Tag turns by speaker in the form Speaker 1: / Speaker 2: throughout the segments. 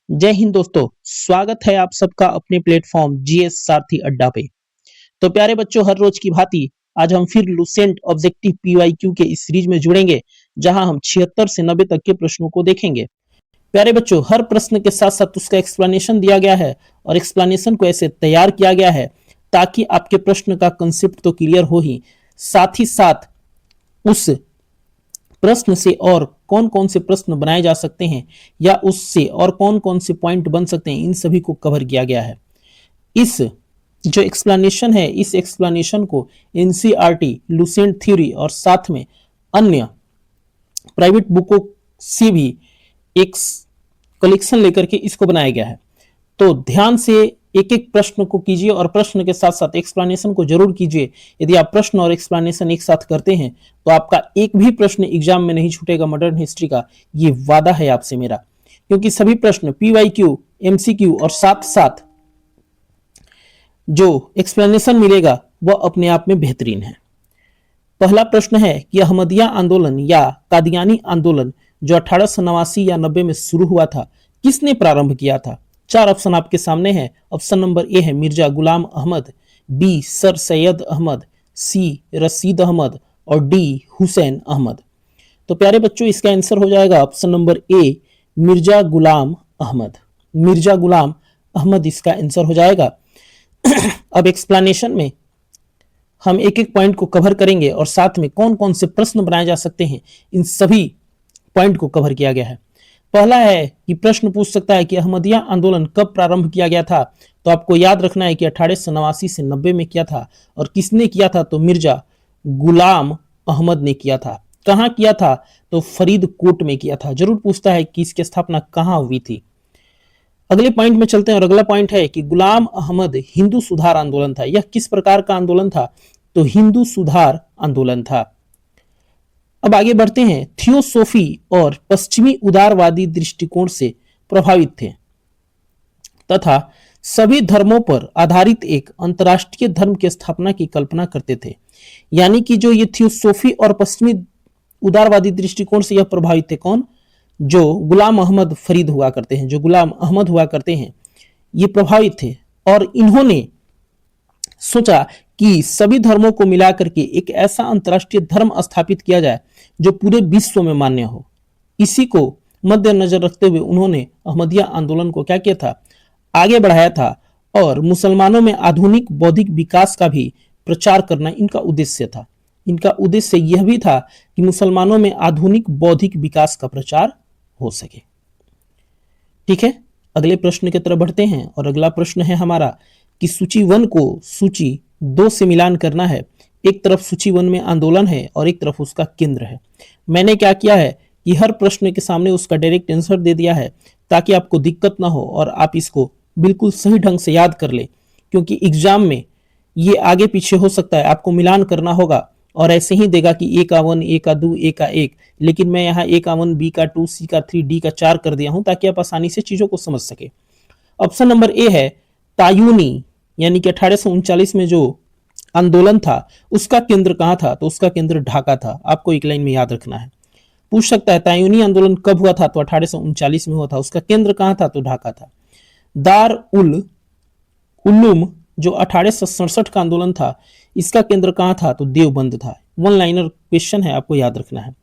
Speaker 1: जय हिंद दोस्तों, स्वागत है आप सबका अपने प्लेटफॉर्म जीएस सारथी अड्डा पे। तो प्यारे बच्चों, हर रोज की भांति आज हम फिर लुसेंट ऑब्जेक्टिव पीवाईक्यू के इस सीरीज में जुड़ेंगे, जहां हम 76 से 90 तक के प्रश्नों को देखेंगे। प्यारे बच्चों, हर प्रश्न के साथ साथ उसका एक्सप्लेनेशन दिया गया है और एक्सप्लेनेशन को ऐसे तैयार किया गया है ताकि आपके प्रश्न का कंसेप्ट तो क्लियर हो ही साथ उस प्रश्न से और कौन कौन से प्रश्न बनाए जा सकते हैं या उससे और कौन कौन से पॉइंट बन सकते हैं, इन सभी को कवर किया गया है। इस जो एक्सप्लेनेशन है, इस एक्सप्लेनेशन को एनसीईआरटी, लुसेंट थ्योरी और साथ में अन्य प्राइवेट बुकों से भी एक कलेक्शन लेकर के इसको बनाया गया है। तो ध्यान से एक एक प्रश्न को कीजिए और प्रश्न के साथ साथ एक्सप्लेनेशन को जरूर कीजिए। यदि आप प्रश्न और एक्सप्लेनेशन एक साथ करते हैं तो आपका एक भी प्रश्न एग्जाम में नहीं छूटेगा मॉडर्न हिस्ट्री का, ये वादा है आपसे मेरा, क्योंकि सभी प्रश्न पीवाईक्यू, एमसीक्यू और साथ साथ जो एक्सप्लेनेशन मिलेगा वह अपने आप में बेहतरीन है। पहला प्रश्न है कि अहमदिया आंदोलन या कादियानी आंदोलन जो 1889 या 90 में शुरू हुआ था, किसने प्रारंभ किया था? चार ऑप्शन आपके सामने है। ऑप्शन नंबर ए है मिर्जा गुलाम अहमद, बी सर सैयद अहमद, सी रशीद अहमद और डी हुसैन अहमद। तो प्यारे बच्चों, इसका आंसर हो जाएगा option number A, Mirza Ghulam Ahmad. Mirza Ghulam Ahmad इसका आंसर हो जाएगा। अब एक्सप्लेनेशन में हम एक एक पॉइंट को कवर करेंगे और साथ में कौन कौन से प्रश्न बनाए जा सकते हैं, इन सभी पॉइंट को कवर किया गया है। पहला है कि प्रश्न पूछ सकता है कि अहमदिया आंदोलन कब प्रारंभ किया गया था? तो आपको याद रखना है कि 1889 से 90 में किया था। और किसने किया था? तो मिर्जा गुलाम अहमद ने किया था। कहां किया था? तो फरीदकोट में किया था। जरूर पूछता है कि इसकी स्थापना कहां हुई थी। अगले पॉइंट में चलते हैं और अगला पॉइंट है कि गुलाम अहमद हिंदू सुधार आंदोलन था। यह किस प्रकार का आंदोलन था? तो हिंदू सुधार आंदोलन था। अब आगे बढ़ते हैं। थियोसोफी और पश्चिमी उदारवादी दृष्टिकोण से प्रभावित थे तथा सभी धर्मों पर आधारित एक अंतरराष्ट्रीय धर्म की स्थापना की कल्पना करते थे। यानी कि जो ये थियोसोफी और पश्चिमी उदारवादी दृष्टिकोण से यह प्रभावित थे कौन? जो गुलाम अहमद फरीद हुआ करते हैं, जो गुलाम अहमद हुआ करते हैं, ये प्रभावित थे और इन्होंने सोचा कि सभी धर्मों को मिलाकर के एक ऐसा अंतरराष्ट्रीय धर्म स्थापित किया जाए जो पूरे विश्व में मान्य हो। इसी को मद्देनजर रखते हुए उन्होंने अहमदिया आंदोलन को क्या किया था? आगे बढ़ाया था और मुसलमानों में आधुनिक बौद्धिक विकास का भी प्रचार करना इनका उद्देश्य था। इनका उद्देश्य यह भी था कि मुसलमानों में आधुनिक बौद्धिक विकास का प्रचार हो सके। ठीक है, अगले प्रश्न की तरफ बढ़ते हैं और अगला प्रश्न है हमारा कि सूची 1 को सूची 2 से मिलान करना है। एक तरफ सूची 1 में आंदोलन है और एक तरफ उसका केंद्र है। मैंने क्या किया है कि हर प्रश्न के सामने उसका डायरेक्ट आंसर दे दिया है ताकि आपको दिक्कत ना हो और आप इसको बिल्कुल सही ढंग से याद कर ले, क्योंकि एग्जाम में ये आगे पीछे हो सकता है, आपको मिलान करना होगा और ऐसे ही देगा कि ए का 1, ए का 2, ए का 1, लेकिन मैं यहाँ ए का 1, बी का 2, सी का 3, डी का 4 कर दिया हूं ताकि आप आसानी से चीजों को समझ सके। ऑप्शन नंबर ए है तायूनी, यानी कि 1839 में जो आंदोलन था उसका केंद्र कहां था? तो उसका केंद्र ढाका था। आपको एक लाइन में याद रखना है। पूछ सकता है तायूनी आंदोलन कब हुआ था? तो 1839 में हुआ था। उसका केंद्र कहां था? तो ढाका था। दार उल उल्लूम जो 1867 का आंदोलन था, इसका केंद्र कहां था? तो देवबंद था। वन लाइनर क्वेश्चन है, आपको याद रखना है।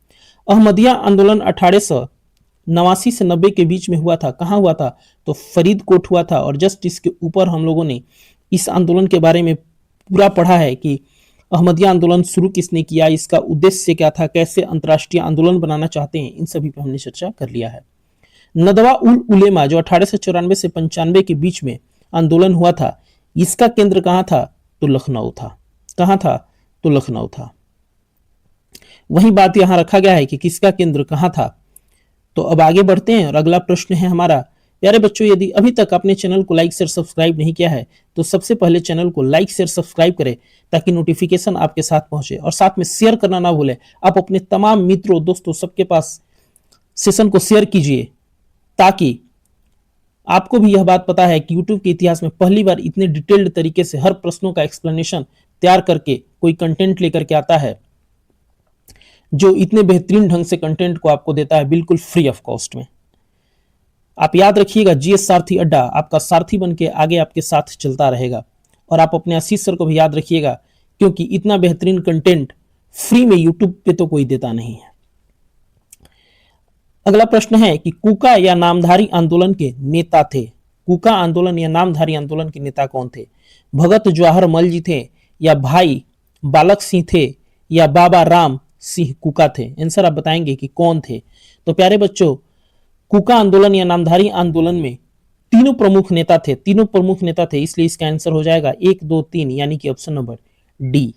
Speaker 1: अहमदिया आंदोलन 1889 से 90 के बीच में हुआ था। कहां हुआ था? तो फरीदकोट हुआ था। और जस्ट इसके ऊपर हम लोगों ने इस आंदोलन के बारे में पूरा पढ़ा है कि अहमदिया आंदोलन शुरू किसने किया, इसका उद्देश्य क्या था, कैसे अंतरराष्ट्रीय आंदोलन बनाना चाहते हैं, इन सभी पर हमने चर्चा कर लिया है। नदवा उल उलेमा जो 1894 से 95 के बीच में आंदोलन हुआ था, इसका केंद्र कहां था? तो लखनऊ था। कहां था? तो लखनऊ था। वही बात यहां रखा गया है कि किसका केंद्र कहां था। तो अब आगे बढ़ते हैं और अगला प्रश्न है हमारा। प्यारे बच्चों, यदि अभी तक आपने चैनल को लाइक शेयर सब्सक्राइब नहीं किया है तो सबसे पहले चैनल को लाइक शेयर सब्सक्राइब करें ताकि नोटिफिकेशन आपके साथ पहुंचे, और साथ में शेयर करना ना भूलें। आप अपने तमाम मित्रों, दोस्तों, सबके पास सेशन को शेयर कीजिए ताकि आपको भी यह बात पता है कि यूट्यूब के इतिहास में पहली बार इतने डिटेल्ड तरीके से हर प्रश्नों का एक्सप्लेनेशन तैयार करके कोई कंटेंट लेकर के आता है जो इतने बेहतरीन ढंग से कंटेंट को आपको देता है बिल्कुल फ्री ऑफ कॉस्ट में। आप याद रखिएगा, जीएस सारथी अड्डा आपका सारथी बन के आगे आपके साथ चलता रहेगा। और आप अपने आशीष सर को भी याद रखिएगा, क्योंकि इतना बेहतरीन कंटेंट फ्री में यूट्यूब पे तो कोई देता नहीं है। अगला प्रश्न है कि कूका या नामधारी आंदोलन के नेता थे। कूका आंदोलन या नामधारी आंदोलन के नेता कौन थे? भगत जवाहर मल जी थे, या भाई बालक सिंह थे, या बाबा राम सिंह कूका थे? आंसर आप बताएंगे कि कौन थे। तो प्यारे बच्चों, कूका आंदोलन या नामधारी आंदोलन में तीनों प्रमुख नेता थे, तीनों प्रमुख नेता थे, इसलिए इसका आंसर हो जाएगा 1, 2, 3, यानी कि ऑप्शन नंबर डी।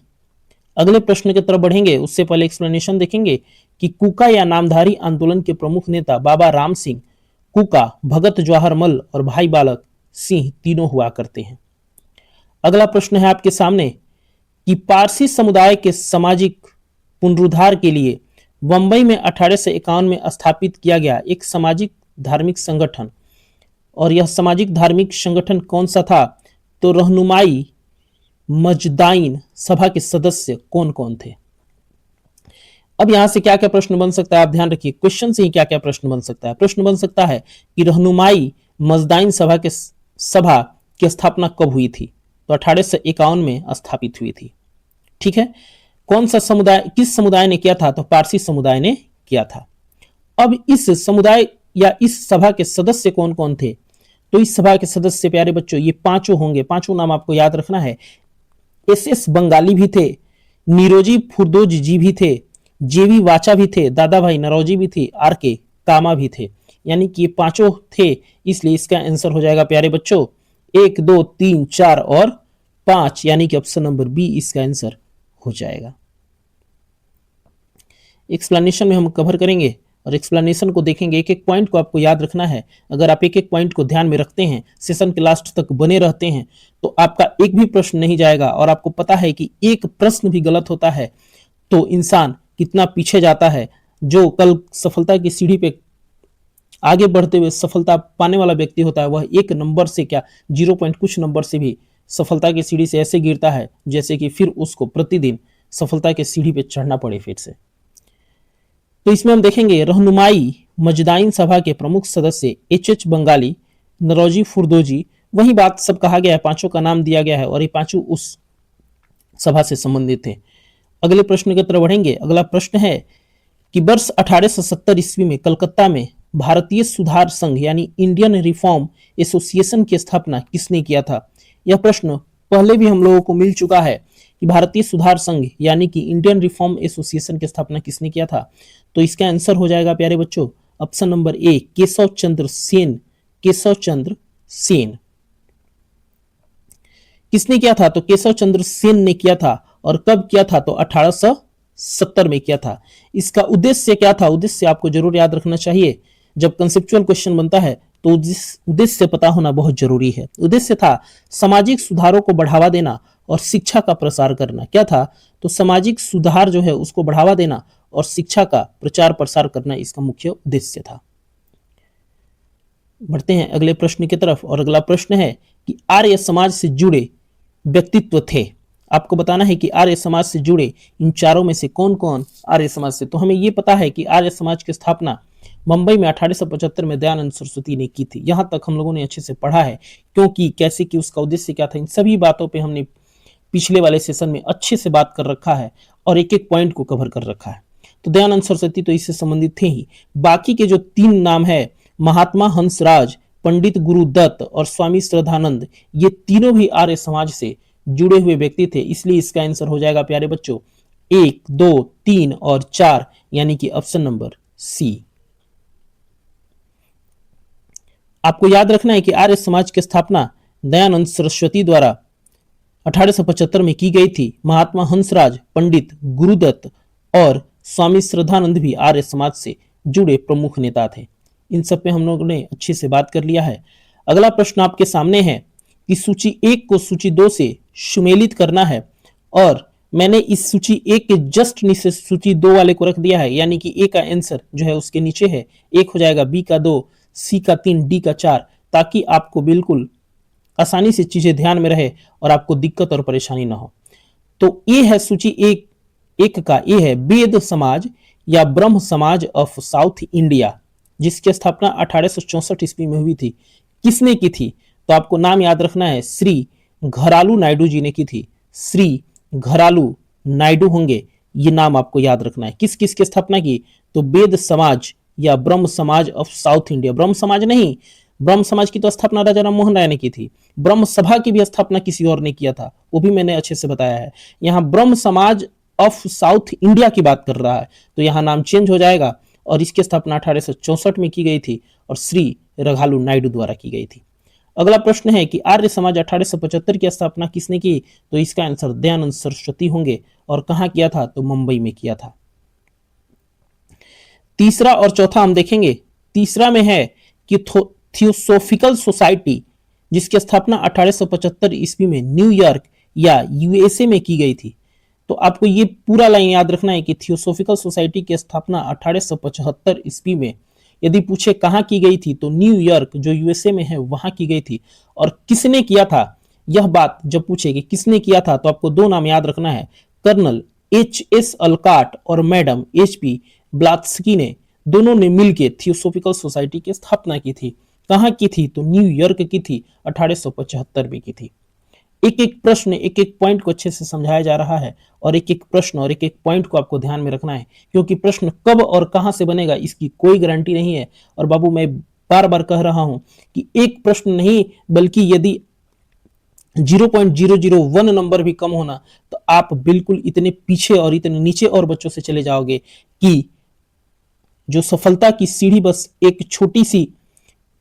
Speaker 1: अगले प्रश्न की तरफ बढ़ेंगे, उससे पहले एक्सप्लेनेशन देखेंगे कि कूका या नामधारी आंदोलन के प्रमुख नेता बाबा राम सिंह कूका, भगत जवाहर मल और भाई बालक सिंह तीनों हुआ करते हैं। अगला प्रश्न है आपके सामने कि पारसी समुदाय के सामाजिक पुनरुद्धार के लिए बंबई में 1851 में स्थापित किया गया एक सामाजिक धार्मिक संगठन, और यह सामाजिक धार्मिक संगठन कौन सा था? तो रहनुमाई मजदाइन सभा के सदस्य कौन कौन थे? अब यहां से क्या क्या प्रश्न बन सकता है, आप ध्यान रखिए, क्वेश्चन से ही क्या क्या प्रश्न बन सकता है। प्रश्न बन सकता है कि रहनुमाई मजदाइन सभा की स्थापना कब हुई थी? तो 1851 में स्थापित हुई थी। ठीक है, कौन सा समुदाय, किस समुदाय ने किया था? तो पारसी समुदाय ने किया था। अब इस समुदाय या इस सभा के सदस्य कौन कौन थे? तो इस सभा के सदस्य प्यारे बच्चों ये पांचों होंगे, पांचों नाम आपको याद रखना है। एस बंगाली भी थे, नीरोजी फुरदोज जी भी थे, जेवी वाचा भी थे, दादा भाई नरौजी भी थे, आर के कामा भी थे, यानी कि ये पांचों थे। इसलिए इसका आंसर हो जाएगा प्यारे बच्चों 1, 2, 3, 4 और 5, यानी कि ऑप्शन नंबर बी इसका आंसर हो जाएगा। एक्सप्लेनेशन में हम कवर करेंगे और एक्सप्लेनेशन को देखेंगे, एक एक पॉइंट को आपको याद रखना है। अगर आप एक एक पॉइंट को ध्यान में रखते हैं, सेशन के लास्ट तक बने रहते हैं, तो आपका एक भी प्रश्न नहीं जाएगा। और आपको पता है कि एक प्रश्न भी गलत होता है तो इंसान कितना पीछे जाता है। जो कल सफलता की सीढ़ी पे आगे बढ़ते हुए सफलता पाने वाला व्यक्ति होता है, वह एक नंबर से क्या 0 पॉइंट कुछ नंबर से भी सफलता की सीढ़ी से ऐसे गिरता है जैसे कि फिर उसको प्रतिदिन सफलता की सीढ़ी पे चढ़ना पड़े फिर से। तो इसमें हम देखेंगे रहनुमाई मजदाइन सभा के प्रमुख सदस्य एच बंगाली, नरौजी फुरदोजी, वही बात सब कहा गया है, पांचों का नाम दिया गया है और ये पांचों उस सभा से संबंधित थे। अगले प्रश्न की तरफ बढ़ेंगे। अगला प्रश्न है कि वर्ष 1870 ईस्वी में कलकत्ता में भारतीय सुधार संघ यानी इंडियन रिफॉर्म एसोसिएशन की स्थापना किसने किया था? यह प्रश्न पहले भी हम लोगों को मिल चुका है कि भारतीय सुधार संघ यानी कि इंडियन रिफॉर्म एसोसिएशन की स्थापना किसने किया था? तो इसका आंसर हो जाएगा प्यारे बच्चों option number A, Keshav Chandra Sen. Keshav Chandra Sen किसने किया था? तो केशव चंद्र सेन ने किया था। और कब किया था? तो 1870 में किया था। इसका उद्देश्य क्या था? उद्देश्य आपको जरूर याद रखना चाहिए। जब कंसेप्चुअल क्वेश्चन बनता है तो उद्देश्य पता होना बहुत जरूरी है। उद्देश्य था सामाजिक सुधारों को बढ़ावा देना और शिक्षा का प्रसार करना। क्या था? तो सामाजिक सुधार जो है उसको बढ़ावा देना और शिक्षा का प्रचार प्रसार करना इसका मुख्य उद्देश्य था। बढ़ते हैं अगले प्रश्न की तरफ। और अगला प्रश्न है कि आर्य समाज से जुड़े व्यक्तित्व थे। आपको बताना है कि आर्य समाज से जुड़े इन चारों में से कौन कौन आर्य समाज से। तो हमें यह पता है कि आर्य समाज की स्थापना मुंबई में 1875 में दयानंद सरस्वती ने की थी। यहां तक हम लोगों ने अच्छे से पढ़ा है, क्योंकि कैसे कि उसका उद्देश्य क्या था, इन सभी बातों पे हमने पिछले वाले सेशन में अच्छे से बात कर रखा है और एक एक पॉइंट को कवर कर रखा है। तो दयानंद सरस्वती तो इससे संबंधित थे ही। बाकी के जो 3 नाम है, महात्मा हंसराज, पंडित गुरुदत्त और स्वामी श्रद्धानंद, ये तीनों भी आर्य समाज से जुड़े हुए व्यक्ति थे। इसलिए इसका आंसर हो जाएगा प्यारे बच्चों 1, 2, 3 और 4, यानी कि ऑप्शन नंबर सी। आपको याद रखना है कि आर्य समाज की स्थापना दयानंद सरस्वती द्वारा 1875 में की गई थी। महात्मा हंसराज, पंडित गुरुदत्त और स्वामी श्रद्धानंद भी आर्य समाज से जुड़े प्रमुख नेता थे। इन सब पे हम लोगों ने अच्छे से बात कर लिया है। अगला प्रश्न आपके सामने है कि सूची 1 को सूची 2 से सुमेलित करना है, और मैंने इस सूची 1 के जस्ट नीचे सूची 2 वाले को रख दिया है, यानी कि ए का आंसर जो है उसके नीचे है। 1 हो जाएगा, बी का 2, सी का 3, डी का 4, ताकि आपको बिल्कुल आसानी से चीजें ध्यान में रहे और आपको दिक्कत और परेशानी ना हो। तो ए है सूची 1 का ए है वेद समाज या ब्रह्म समाज ऑफ साउथ इंडिया। जिसकी स्थापना 1864 ईस्वी में हुई थी, किसने की थी? तो आपको नाम याद रखना है, श्री घरालू नायडू जी ने की थी। श्री घरालू नायडू होंगे, ये नाम आपको याद रखना है। किस किस की स्थापना की? तो वेद समाज या ब्रह्म समाज ऑफ साउथ इंडिया, ब्रह्म समाज नहीं, ब्रह्म समाज की तो स्थापना राजा राम मोहन राय ने की थी। ब्रह्म सभा की भी स्थापना किसी और ने किया था, वो भी मैंने अच्छे से बताया है। यहां ब्रह्म समाज ऑफ साउथ इंडिया की बात कर रहा है, तो यहां नाम चेंज हो जाएगा और इसकी स्थापना 1864 में की गई थी और श्री रघालू नायडू द्वारा की गई थी। अगला प्रश्न है कि आर्य समाज 1875 की स्थापना किसने की? तो इसका आंसर दयानंद सरस्वती होंगे। और कहां किया था? तो मुंबई में किया था। तीसरा और चौथा हम देखेंगे। तीसरा में है कि थियोसोफिकल सोसाइटी, जिसकी स्थापना 1875 ईस्वी में न्यूयॉर्क या यूएसए में की गई थी। तो आपको ये पूरा लाइन याद रखना है कि थियोसोफिकल सोसाइटी की स्थापना 1875 ईस्वी में, यदि पूछे कहां की गई थी तो न्यूयॉर्क जो यूएसए में है वहां की गई थी। और किसने किया था, यह बात जब पूछे कि किसने किया था तो आपको दो नाम याद रखना है, कर्नल एच.एस. अलकाट और मैडम एच.पी. ब्लात्स्की ने, दोनों ने मिलकर थियोसोफिकल सोसाइटी की स्थापना की थी। कहां की थी? तो न्यूयॉर्क की थी, 1875 में की थी। एक एक प्रश्न, एक एक पॉइंट को अच्छे से समझाया जा रहा है और एक एक प्रश्न और एक एक पॉइंट को आपको ध्यान में रखना है, क्योंकि प्रश्न कब और कहां से बनेगा इसकी कोई गारंटी नहीं है। और बाबू मैं बार बार कह रहा हूं कि एक प्रश्न नहीं, बल्कि यदि 0.001 नंबर भी कम होना तो आप बिल्कुल इतने पीछे और इतने नीचे और बच्चों से चले जाओगे कि जो सफलता की सीढ़ी बस एक छोटी सी,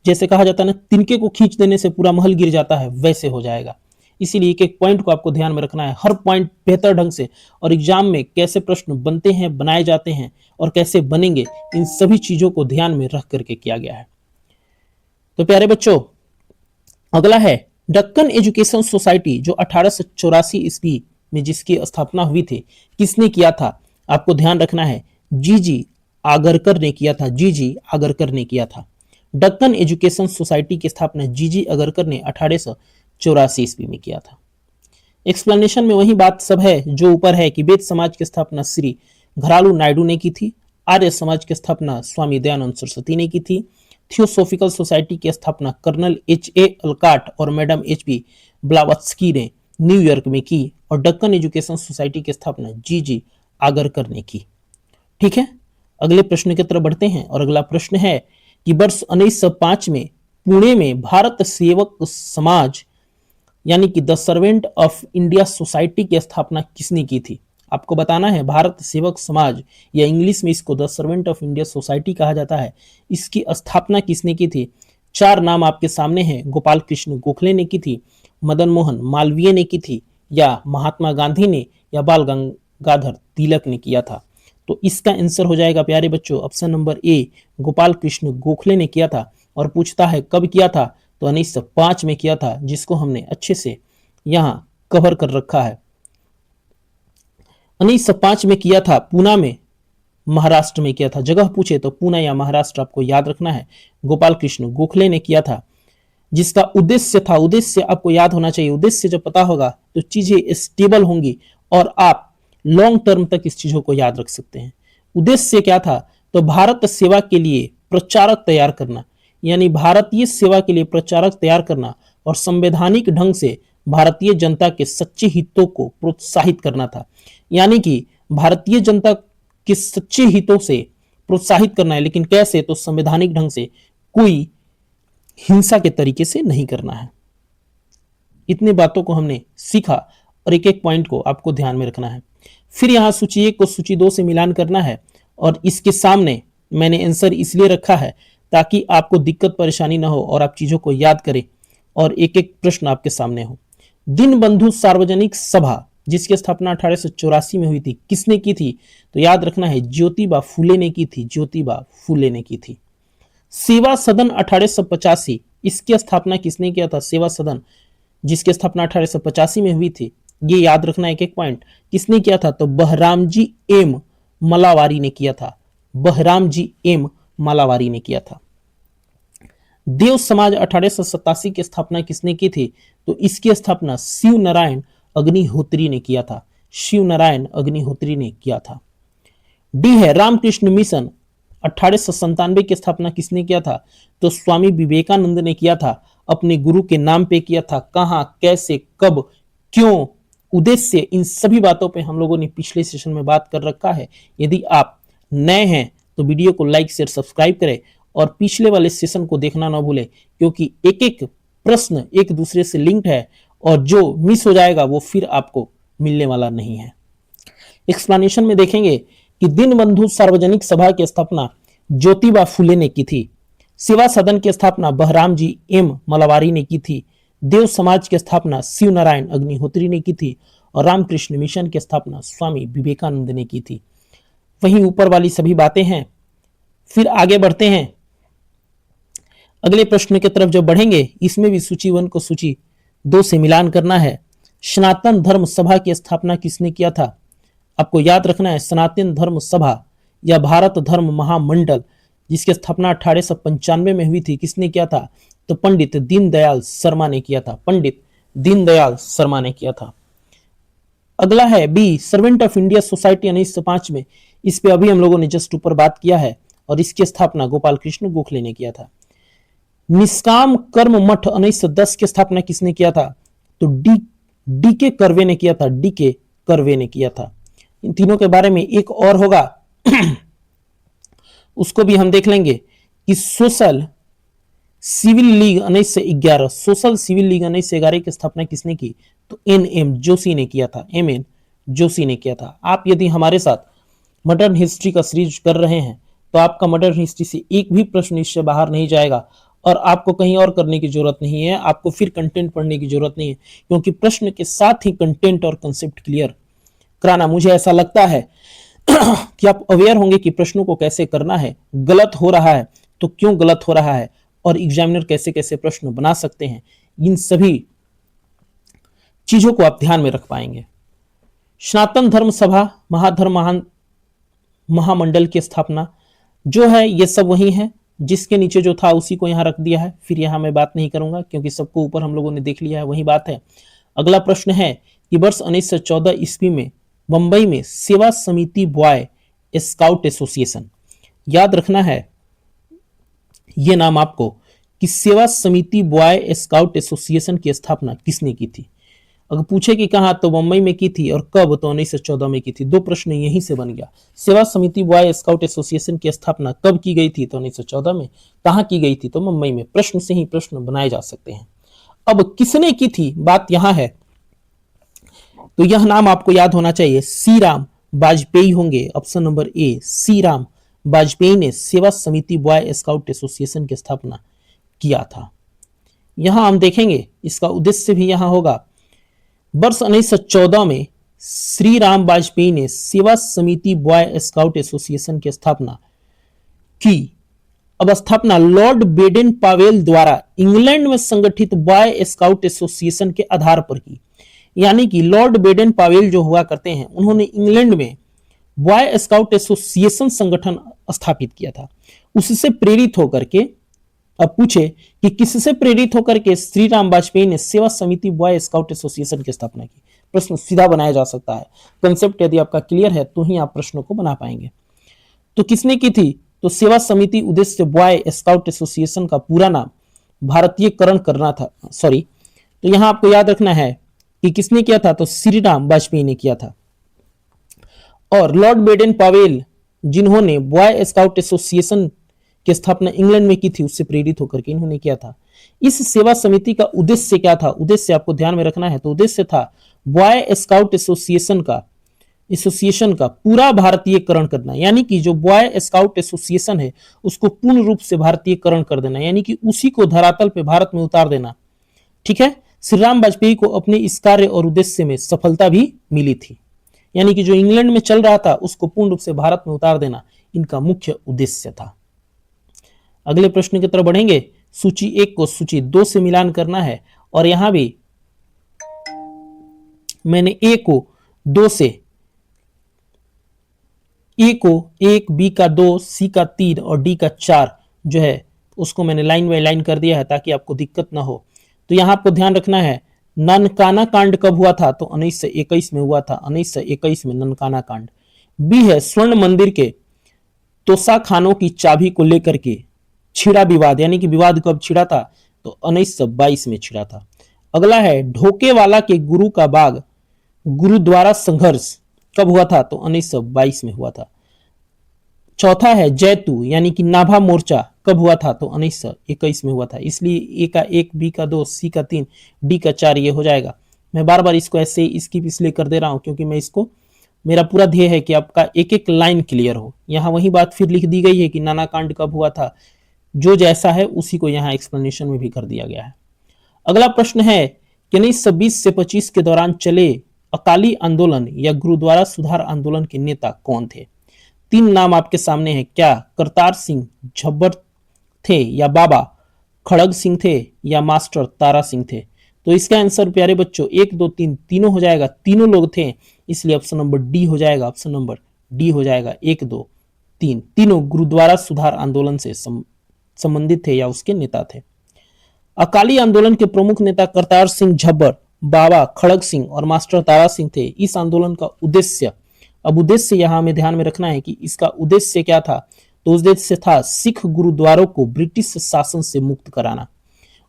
Speaker 1: जैसे कहा जाता है ना, तिनके को खींच देने से पूरा महल गिर जाता है, वैसे हो जाएगा। इसीलिए एक एक पॉइंट को आपको ध्यान में रखना है, हर पॉइंट बेहतर ढंग से, और एग्जाम में कैसे प्रश्न बनते हैं, बनाए जाते हैं और कैसे बनेंगे, इन सभी चीजों को ध्यान में रख करके किया गया है। तो प्यारे बच्चों, अगला है दक्कन एजुकेशन सोसाइटी, जो 1884 ईस्वी में जिसकी स्थापना हुई थी, किसने किया था? आपको ध्यान रखना है, जी आगरकर ने किया था। जी आगरकर ने किया था। दक्कन एजुकेशन सोसाइटी की स्थापना जी आगरकर ने 1884 ईस्वी में किया था। एक्सप्लेनेशन में वही बात सब है जो ऊपर है कि वेद समाज की स्थापना श्री घरालू नायडू ने की थी। आर्य समाज की स्थापना स्वामी दयानंद सरस्वती ने की थी। थियोसोफिकल सोसाइटी की स्थापना कर्नल एच.ए. अलकाट और मैडम एच.पी. ब्लावत्स्की ने न्यूयॉर्क में की। और दक्कन एजुकेशन सोसाइटी की स्थापना जी आगरकर ने की। ठीक है, अगले प्रश्न की तरफ बढ़ते हैं और अगला प्रश्न है कि वर्ष 1905 में पुणे में भारत सेवक समाज यानी कि the servant of India society की स्थापना किसने की थी? आपको बताना है, भारत सेवक समाज या इंग्लिश में इसको the servant of India society कहा जाता है, इसकी स्थापना किसने की थी? चार नाम आपके सामने हैं। गोपाल कृष्ण गोखले ने की थी, मदन मोहन मालवीय ने की थी, या महात्मा गांधी ने, या बाल गंगाधर तिलक ने किया था। तो इसका आंसर हो जाएगा प्यारे बच्चों option number A, Gopal Krishna Gokhale ने किया था। और पूछता है कब किया था, तो 1905 में किया था, जिसको हमने अच्छे से यहां कवर कर रखा है। 1905 में किया था, पूना में, महाराष्ट्र में किया था। जगह पूछे तो पूना या महाराष्ट्र आपको याद रखना है। गोपाल कृष्ण गोखले ने किया था, जिसका उद्देश्य था, उद्देश्य आपको याद होना चाहिए। उद्देश्य जब पता होगा तो चीजें स्टेबल होंगी और आप लॉन्ग टर्म तक इस चीजों को याद रख सकते हैं। उद्देश्य क्या था? तो भारत सेवा के लिए प्रचारक तैयार करना, यानी भारतीय सेवा के लिए प्रचारक तैयार करना और संवैधानिक ढंग से भारतीय जनता के सच्चे हितों को प्रोत्साहित करना था। यानी कि भारतीय जनता के सच्चे हितों से प्रोत्साहित करना है, लेकिन कैसे? तो संवैधानिक ढंग से, कोई हिंसा के तरीके से नहीं करना है। इतने बातों को हमने सीखा और एक एक पॉइंट को आपको ध्यान में रखना है। फिर यहां सूची 1 को सूची 2 से मिलान करना है और इसके सामने मैंने आंसर इसलिए रखा है ताकि आपको दिक्कत परेशानी ना हो और आप चीजों को याद करें और एक एक प्रश्न आपके सामने हो। दीनबंधु सार्वजनिक सभा, जिसकी स्थापना 1884 में हुई थी, किसने की थी? तो याद रखना है, ज्योतिबा फूले ने की थी। ज्योतिबा फूले ने की थी। सेवा सदन 1885, इसकी स्थापना किसने किया था? सेवा सदन, जिसकी स्थापना 1885 में हुई थी, ये याद रखना एक एक पॉइंट, किसने किया था? तो बहरामजी एम मलावारी ने किया था। बहरामजी एम मालावारी ने किया था। देव समाज 1887 की स्थापना किसने की थी? तो इसकी स्थापना शिव नारायण अग्निहोत्री ने किया था। शिव नारायण अग्निहोत्री ने किया था। डी है रामकृष्ण मिशन 1897 की स्थापना किसने किया था? तो स्वामी विवेकानंद ने किया था। अपने गुरु के नाम पे किया था। कहां, कैसे, कब, क्यों, उद्देश्य, इन सभी बातों पे हम लोगों ने पिछले सेशन में बात कर रखा है। यदि आप नए हैं तो वीडियो को लाइक शेयर सब्सक्राइब करें और पिछले वाले सेशन को देखना ना भूलें, क्योंकि एक एक प्रश्न एक दूसरे से लिंक्ड है और जो मिस हो जाएगा वो फिर आपको मिलने वाला नहीं है। एक्सप्लेनेशन में देखेंगे कि दीनबंधु सार्वजनिक सभा की स्थापना ज्योतिबा फुले ने की थी। सेवा सदन की स्थापना बहराम जी एम मलावारी ने की थी। देव समाज की स्थापना शिव नारायण अग्निहोत्री ने की थी और रामकृष्ण मिशन की स्थापना स्वामी विवेकानंद ने की थी। वहीं ऊपर वाली सभी बातें हैं। फिर आगे बढ़ते हैं, अगले प्रश्न की तरफ जब बढ़ेंगे, इसमें भी सूची 1 को सूची 2 से मिलान करना है। सनातन धर्म सभा की स्थापना किसने किया था? आपको याद रखना है, सनातन धर्म सभा या भारत धर्म महामंडल, जिसकी स्थापना 1895 में हुई थी, किसने किया था? तो पंडित दीनदयाल शर्मा ने किया था। पंडित दीनदयाल शर्मा ने किया था। अगला है B, servant of India society 1905 में। इस पे अभी हम लोगों ने जस्ट ऊपर बात किया है और इसकी स्थापना गोपाल कृष्ण गोखले ने किया था। निष्काम कर्म मठ 1910 की स्थापना किसने किया था? तो डी के कर्वे ने किया था। डी के कर्वे ने किया था। इन तीनों के बारे में एक और होगा उसको भी हम देख लेंगे कि social civil league 1911, social civil league 1911 की स्थापना किसने की? तो एन जोशी ने किया था। एन जोशी ने किया था। आप यदि हमारे साथ मॉडर्न हिस्ट्री का सीरीज कर रहे हैं तो आपका मॉडर्न हिस्ट्री से एक भी प्रश्न इससे बाहर नहीं जाएगा और आपको कहीं और करने की जरूरत नहीं है। आपको फिर कंटेंट पढ़ने की जरूरत नहीं है, क्योंकि प्रश्न के साथ ही कंटेंट और कंसेप्ट क्लियर कराना, मुझे ऐसा लगता है कि आप अवेयर होंगे कि प्रश्नों को कैसे करना है, गलत हो रहा है तो क्यों गलत हो रहा है और एग्जामिनर कैसे कैसे प्रश्न बना सकते हैं। इन सभी चीजों को आप ध्यान में रख पाएंगे। सनातन धर्म सभा महाधर्म महामंडल की स्थापना जो है, ये सब वही है। जिसके नीचे जो था उसी को यहां रख दिया है। फिर यहां मैं बात नहीं करूंगा क्योंकि सबको ऊपर हम लोगों ने देख लिया है, वही बात है। अगला प्रश्न है कि वर्ष 1914 ईस्वी में मुंबई में सेवा समिति बॉय स्काउट एसोसिएशन, याद रखना है यह नाम आपको, कि सेवा समिति बॉय स्काउट एसोसिएशन की स्थापना किसने की थी? अगर पूछे कि कहां, तो मुंबई में की थी और कब, तो 1914 में की थी। 2 प्रश्न यहीं से बन गया। सेवा समिति बॉय स्काउट एसोसिएशन की स्थापना कब की गई थी? तो 1914 में। कहां की गई थी? तो मुंबई में। प्रश्न से ही प्रश्न बनाए जा सकते हैं। अब किसने की थी, बात यहां है। तो यह नाम आपको याद होना चाहिए, सी राम वाजपेयी होंगे। ऑप्शन नंबर ए, सी राम वाजपेयी ने सेवा समिति बॉय स्काउट एसोसिएशन की स्थापना किया था। यहां हम देखेंगे इसका उद्देश्य भी यहां होगा। वर्ष 1914 में श्री राम वाजपेयी ने सेवा समिति बॉय स्काउट एसोसिएशन की स्थापना की। अब स्थापना लॉर्ड बेडेन पावेल द्वारा इंग्लैंड में संगठित बॉय स्काउट एसोसिएशन के आधार पर की। यानी कि लॉर्ड बेडेन पावेल जो हुआ करते हैं, उन्होंने इंग्लैंड में बॉय स्काउट एसोसिएशन संगठन स्थापित किया था। उससे प्रेरित होकर के, अब पूछे कि किससे प्रेरित होकर के श्री राम वाजपेयी ने सेवा समिति बॉय स्काउट एसोसिएशन की स्थापना की? प्रश्न सीधा बनाया जा सकता है। कंसेप्ट यदि आपका क्लियर है तो ही आप प्रश्नों को बना पाएंगे। तो किसने की थी? तो सेवा समिति उद्देश्य बॉय स्काउट एसोसिएशन का पूरा नाम भारतीयकरण करना था। सॉरी, तो यहां आपको याद रखना है कि किसने किया था? तो श्री राम वाजपेयी ने किया था। और लॉर्ड बेडेन पावेल जिन्होंने बॉय स्काउट एसोसिएशन की स्थापना इंग्लैंड में की थी, उससे प्रेरित होकर के इन्होंने किया था। इस सेवा समिति का उद्देश्य क्या था? उद्देश्य आपको ध्यान में रखना है। तो उद्देश्य था बॉय स्काउट एसोसिएशन का पूरा भारतीयकरण करना, यानी कि जो बॉय स्काउट एसोसिएशन है उसको पूर्ण रूप से भारतीयकरण कर देना, यानी कि उसी को धरातल पे भारत में उतार देना। ठीक है। श्री राम वाजपेयी को अपने इस कार्य और उद्देश्य में सफलता भी मिली थी, यानी कि जो इंग्लैंड में चल रहा था उसको पूर्ण रूप से भारत में उतार देना इनका मुख्य उद्देश्य था। अगले प्रश्न की तरफ बढ़ेंगे। सूची 1 को सूची 2 से मिलान करना है और यहां भी मैंने ए को 2 से, ए को 1, बी का 2, सी का 3 और डी का 4 जो है उसको मैंने लाइन बाय लाइन कर दिया है ताकि आपको दिक्कत ना हो। तो यहां आपको ध्यान रखना है, ननकाना कांड कब हुआ था? तो 1921 में हुआ था। 1921 में ननकाना कांड। बी है स्वर्ण मंदिर के तोसा खानों की चाबी को लेकर के छिड़ा विवाद, यानी कि विवाद कब छिड़ा था? तो 1922 में छिड़ा था। अगला है ढोकेवाला के गुरु का बाग गुरुद्वारा संघर्ष कब हुआ था? तो 1922 में हुआ था। चौथा है जैतू यानी कि नाभा मोर्चा कब हुआ था? तो 1921 में हुआ था। इसलिए ए का 1, बी का 2, सी का 3, डी का 4 ये हो जाएगा। मैं बार बार इसको ऐसे स्किप इसलिए कर दे रहा हूं क्योंकि मैं इसको, मेरा पूरा ध्येय है कि आपका एक एक लाइन क्लियर हो। यहाँ वही बात फिर लिख दी गई है कि नाना कांड कब हुआ था, जो जैसा है उसी को यहाँ एक्सप्लेनेशन में भी कर दिया गया है। अगला प्रश्न है कि 1920 से 25 के दौरान चले अकाली आंदोलन या गुरुद्वारा सुधार आंदोलन के नेता कौन थे? 3 नाम आपके सामने है। क्या करतार सिंह झब्बर थे, या बाबा खड़ग सिंह थे, या मास्टर तारा सिंह थे? तो इसका आंसर प्यारे बच्चों 1, 2, 3 तीनों हो जाएगा। तीनों लोग थे, इसलिए ऑप्शन नंबर डी हो जाएगा। ऑप्शन नंबर डी हो जाएगा। 1, 2, 3 तीनों गुरुद्वारा सुधार आंदोलन से संबंधित थे या उसके नेता थे। अकाली आंदोलन के प्रमुख नेता करतार सिंह झब्बर, बाबा खड़ग सिंह और मास्टर तारा सिंह थे। इस आंदोलन का उद्देश्य, अब उद्देश्य यहां हमें ध्यान में रखना है कि इसका उद्देश्य क्या था? तो उद्देश्य था सिख गुरुद्वारों को ब्रिटिश शासन से मुक्त कराना।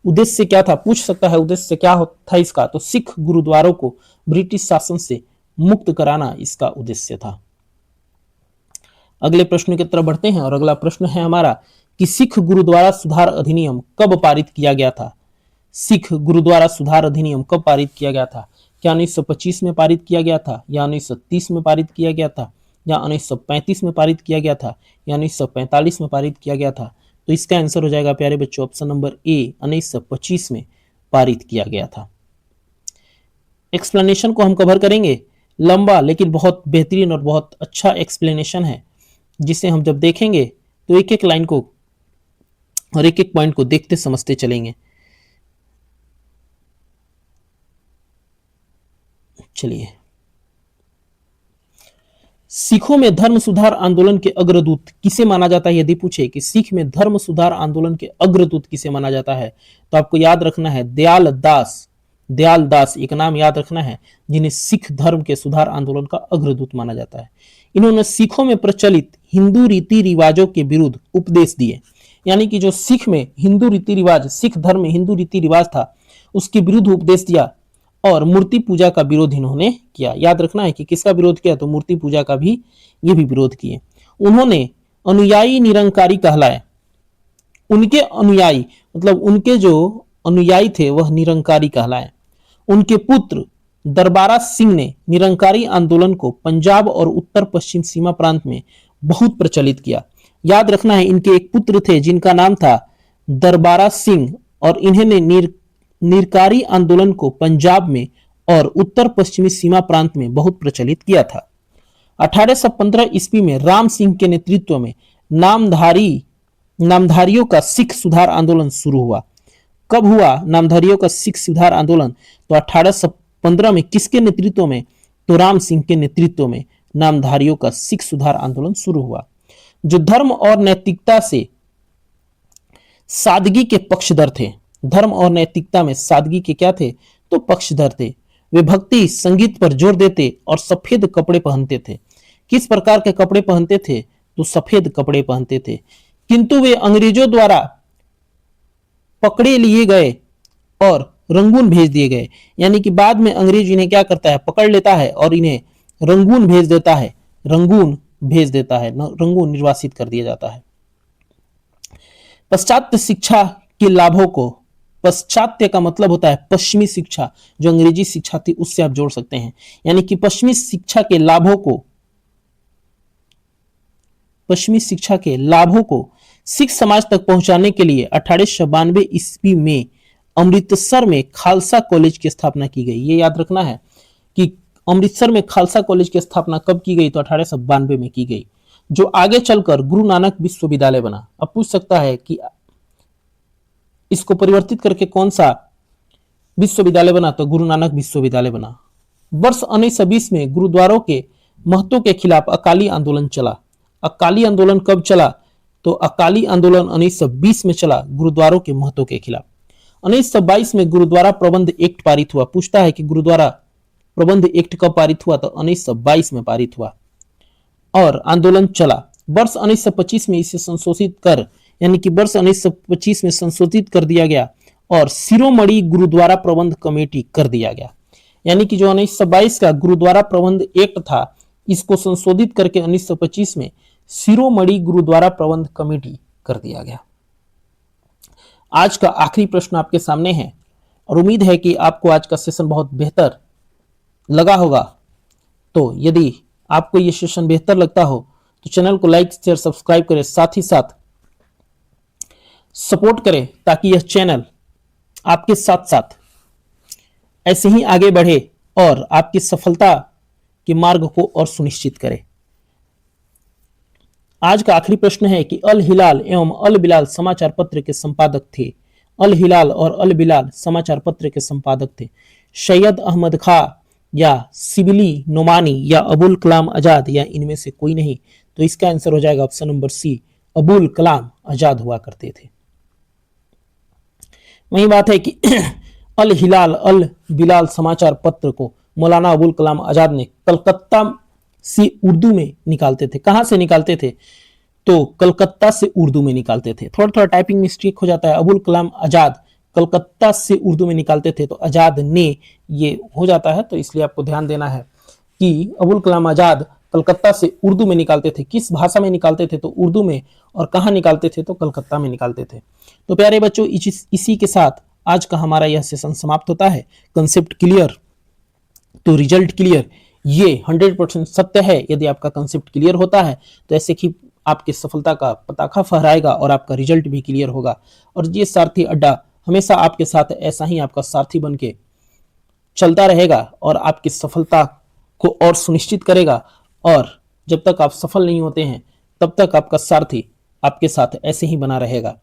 Speaker 1: उद्देश्य क्या था? पूछ सकता है उद्देश्य क्या था इसका? तो सिख गुरुद्वारों को ब्रिटिश शासन से मुक्त कराना इसका उद्देश्य था। अगले प्रश्न की तरफ बढ़ते हैं और अगला प्रश्न है हमारा कि सिख गुरुद्वारा सुधार अधिनियम कब पारित किया गया था? सिख गुरुद्वारा सुधार अधिनियम कब पारित किया गया था? क्या 1925 में पारित किया गया था, या 1930 में पारित किया गया था, या 1935 में पारित किया गया था, या 1945 में पारित किया गया था? तो इसका आंसर हो जाएगा प्यारे बच्चों ऑप्शन नंबर ए, 1925 में पारित किया गया था। एक्सप्लेनेशन को हम कवर करेंगे, लंबा लेकिन बहुत बेहतरीन और बहुत अच्छा एक्सप्लेनेशन है, जिसे हम जब देखेंगे तो एक एक लाइन को और एक एक पॉइंट को देखते समझते चलेंगे। चलिए, सिखों में धर्म सुधार आंदोलन के अग्रदूत किसे माना जाता है? यदि पूछे कि सिख में धर्म सुधार आंदोलन के अग्रदूत किसे माना जाता है, तो आपको याद रखना है दयाल दास एक नाम याद रखना है, जिन्हें सिख धर्म के सुधार आंदोलन का अग्रदूत माना जाता है। इन्होंने सिखों में प्रचलित हिंदू रीति रिवाजों के विरुद्ध उपदेश दिए, यानी कि जो सिख में हिंदू रीति रिवाज, सिख धर्म में हिंदू रीति रिवाज था, उसके विरुद्ध उपदेश दिया और मूर्ति पूजा का विरोध इन्होंने किया। याद रखना है कि किसका विरोध किया? तो मूर्ति पूजा का भी ये भी विरोध किए। उन्होंने अनुयायी निरंकारी कहलाए। उनके अनुयायी मतलब उनके जो अनुयायी थे वह निरंकारी कहलाए। उनके पुत्र दरबारा सिंह ने निरंकारी आंदोलन को पंजाब और उत्तर पश्चिम सीमा प्रांत में बहुत प्रचलित किया। याद रखना है इनके एक पुत्र थे जिनका नाम था दरबारा सिंह, और इन्होंने निरंकारी आंदोलन को पंजाब में और उत्तर पश्चिमी सीमा प्रांत में बहुत प्रचलित किया था। 1815 ईस्वी में राम सिंह के नेतृत्व में नामधारियों का सिख सुधार आंदोलन शुरू हुआ। कब हुआ नामधारियों का सिख सुधार आंदोलन? तो 1815 में। किसके नेतृत्व में? तो राम सिंह के नेतृत्व में नामधारियों का सिख सुधार आंदोलन शुरू हुआ, जो धर्म और नैतिकता से सादगी के पक्षधर थे। धर्म और नैतिकता में सादगी के क्या थे? तो पक्षधर थे। वे भक्ति संगीत पर जोर देते और सफेद कपड़े पहनते थे। किस प्रकार के कपड़े पहनते थे? तो सफेद कपड़े पहनते थे। किंतु वे अंग्रेजों द्वारा पकड़े लिए गए और रंगून भेज दिए गए, यानी कि बाद में अंग्रेज इन्हें क्या करता है? पकड़ लेता है और इन्हें रंगून भेज देता है। रंगून निर्वासित कर दिया जाता है। पाश्चात्य शिक्षा के लाभों को, पाश्चात्य का मतलब होता है पश्चिमी शिक्षा, जो अंग्रेजी शिक्षा थी उससे आप जोड़ सकते हैं, यानी कि पश्चिमी शिक्षा के लाभों को सिख समाज तक पहुंचाने के लिए 1892 ईस्वी में अमृतसर में खालसा कॉलेज की स्थापना की गई। ये याद रखना है कि अमृतसर में खालसा कॉलेज की स्थापना कब की गई? तो 1892 में की गई, जो आगे चलकर गुरु नानक विश्वविद्यालय बना। अब पूछ सकता है कि इसको परिवर्तित करके कौन सा विश्वविद्यालय बना? तो गुरु नानक विश्वविद्यालय बना। वर्ष 1920 में गुरुद्वारों के महत्व के खिलाफ अकाली आंदोलन चला। अकाली आंदोलन कब चला? तो अकाली आंदोलन 1920 में चला गुरुद्वारों के महत्व के खिलाफ। 1922 में गुरुद्वारा प्रबंध एक्ट पारित हुआ। पूछता है कि गुरुद्वारा प्रबंध एक्ट कब पारित हुआ? तो 1922 में पारित हुआ और आंदोलन चला। वर्ष 1925 में इसे संशोधित कर यानी कि वर्ष 1925 में संशोधित कर दिया गया और शिरोमणि गुरुद्वारा प्रबंध कमेटी कर दिया गया। यानी कि जो 1922 का गुरुद्वारा प्रबंध एक्ट था, इसको संशोधित करके 1925 में शिरोमणि गुरुद्वारा प्रबंध कमेटी कर दिया गया। आज का आखिरी प्रश्न आपके सामने है और उम्मीद है कि आपको आज का सेशन बहुत बेहतर लगा होगा। तो यदि आपको यह सेशन बेहतर लगता हो तो चैनल को लाइक शेयर सब्सक्राइब करें, साथ ही साथ सपोर्ट करें ताकि यह चैनल आपके साथ साथ ऐसे ही आगे बढ़े और आपकी सफलता के मार्ग को और सुनिश्चित करे। आज का आखिरी प्रश्न है कि अल हिलाल एवं अल बिलाल समाचार पत्र के संपादक थे। अल हिलाल और अल बिलाल समाचार पत्र के संपादक थे सैयद अहमद खां या सिबली नोमानी या अबुल कलाम आजाद या इनमें से कोई नहीं। तो इसका आंसर हो जाएगा option number C, Abul Kalam Azad हुआ करते थे। वही बात है कि अल हिलाल अल बिलाल समाचार पत्र को मौलाना अबुल कलाम आजाद ने कलकत्ता से उर्दू में निकालते थे। कहां से निकालते थे? तो कलकत्ता से उर्दू में निकालते थे। थोड़ा थोड़ा टाइपिंग मिस्टेक हो जाता है। अबुल कलाम आजाद कलकत्ता से उर्दू में निकालते थे, तो आजाद ने ये हो जाता है, तो इसलिए आपको ध्यान देना है कि अबुल कलाम आजाद कलकत्ता से उर्दू में निकालते थे। किस भाषा में निकालते थे? तो उर्दू में। और कहां निकालते थे? तो कलकत्ता में निकालते थे। तो प्यारे बच्चों, इसी के साथ आज का हमारा यह सेशन समाप्त होता है। कंसेप्ट क्लियर तो रिजल्ट क्लियर, ये 100% सत्य है। यदि आपका कंसेप्ट क्लियर होता है तो ऐसे ही आपकी सफलता का पताका फहराएगा और आपका रिजल्ट भी क्लियर होगा। और ये सारथी अड्डा हमेशा आपके साथ ऐसा ही आपका सारथी बन के चलता रहेगा और आपकी सफलता को और सुनिश्चित करेगा। और जब तक आप सफल नहीं होते हैं तब तक आपका सारथी आपके साथ ऐसे ही बना रहेगा।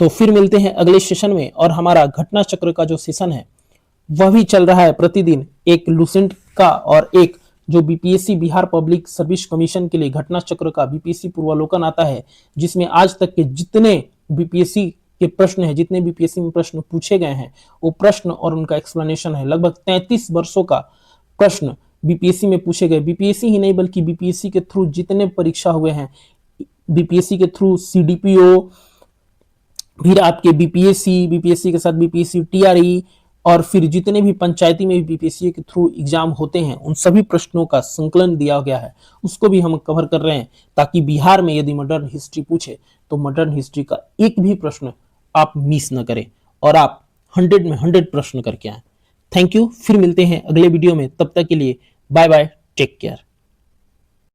Speaker 1: तो फिर मिलते हैं अगले सेशन में। और हमारा घटना चक्र का जो सेशन है वह भी चल रहा है प्रतिदिन, एक लुसेंट का और एक जो BPSC Bihar public service commission के लिए घटना चक्र का बीपीएससी पूर्वावलोकन आता है, जिसमें आज तक के जितने बीपीएससी के प्रश्न है, जितने बीपीएससी में प्रश्न पूछे गए हैं, वो प्रश्न और उनका एक्सप्लेनेशन है। लगभग 33 वर्षों का प्रश्न बीपीएससी में पूछे गए। बीपीएससी ही नहीं बल्कि बीपीएससी के थ्रू जितने परीक्षा हुए हैं, बीपीएससी के थ्रू सीडीपीओ, फिर आपके बीपीएससी के साथ बीपीएससी टीआरई, और फिर जितने भी पंचायती में बीपीएससी के थ्रू एग्जाम होते हैं, उन सभी प्रश्नों का संकलन दिया गया है, उसको भी हम कवर कर रहे हैं, ताकि बिहार में यदि मॉडर्न हिस्ट्री पूछे तो मॉडर्न हिस्ट्री का एक भी प्रश्न आप मिस न करें और आप 100 में 100 प्रश्न करके आए। Thank you. फिर मिलते हैं अगले वीडियो में, तब तक के लिए बाय बाय, टेक केयर।